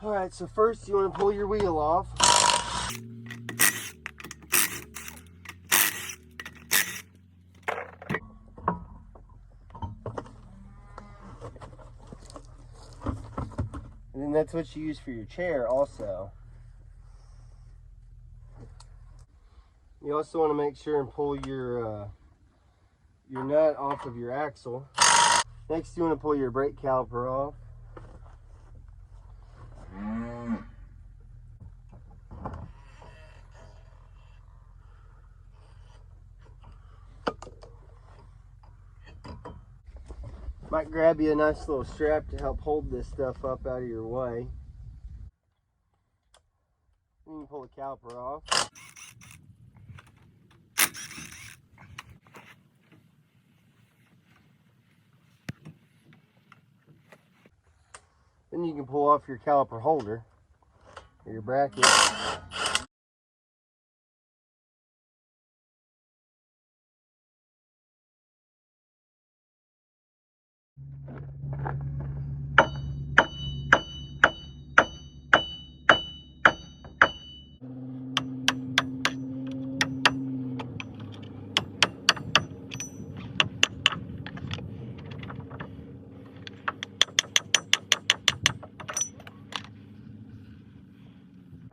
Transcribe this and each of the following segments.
Alright, so first you want to pull your wheel off. And then that's what you use for your chair also. You also want to make sure and pull your nut off of your axle. Next you want to pull your brake caliper off. Might grab you a nice little strap to help hold this stuff up out of your way. Then you can pull the caliper off. Then you can pull off your caliper holder or your bracket.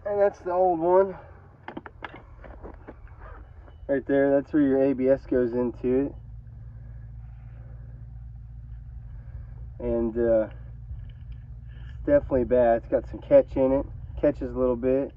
And that's the old one. Right there, that's where your ABS goes into it. And it's definitely bad. It's got some catch in it. Catches a little bit.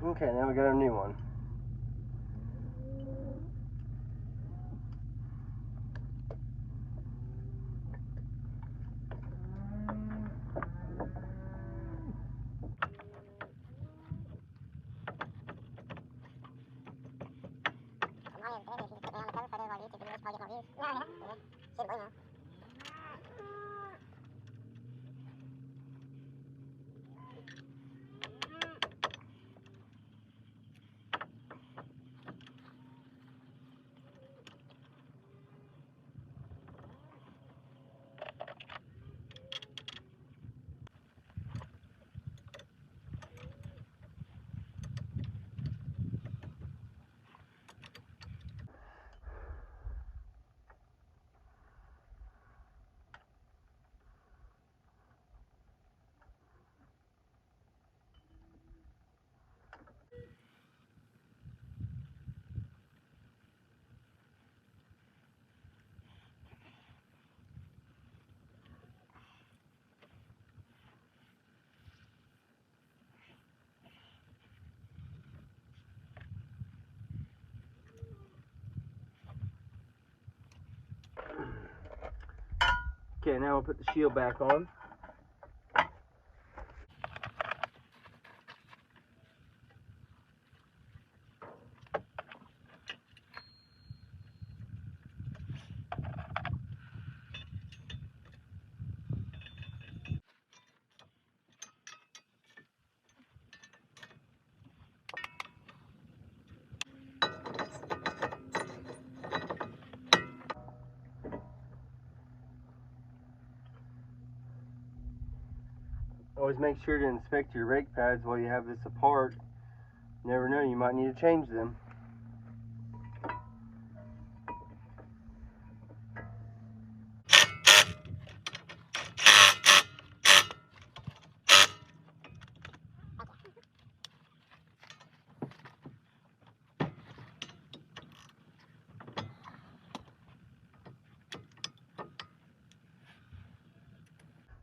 Okay, now we got our new one. Okay, now we'll put the shield back on. Always make sure to inspect your brake pads while you have this apart. You never know, you might need to change them.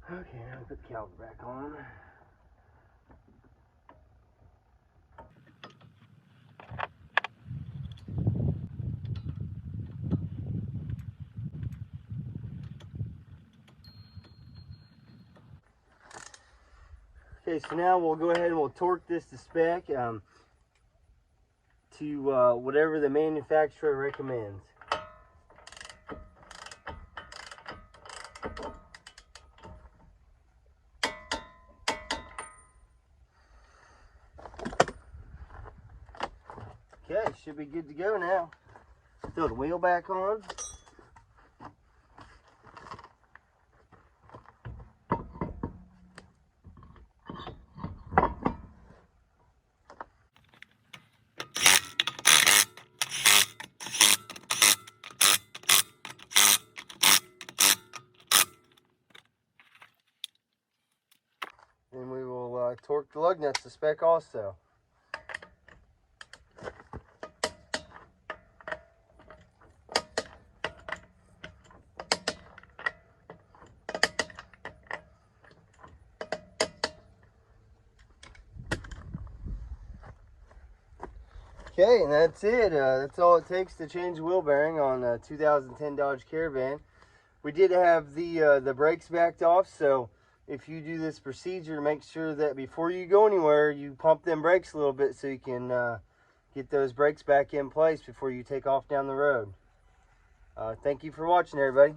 Okay, now put the caliper back on. Okay, so now we'll go ahead and we'll torque this to spec to whatever the manufacturer recommends. Okay, should be good to go now. Throw the wheel back on. And we will torque the lug nuts to spec also. Okay, and that's it. That's all it takes to change the wheel bearing on a 2010 Dodge Caravan. We did have the brakes backed off, so if you do this procedure, make sure that before you go anywhere, you pump them brakes a little bit so you can get those brakes back in place before you take off down the road. Thank you for watching, everybody.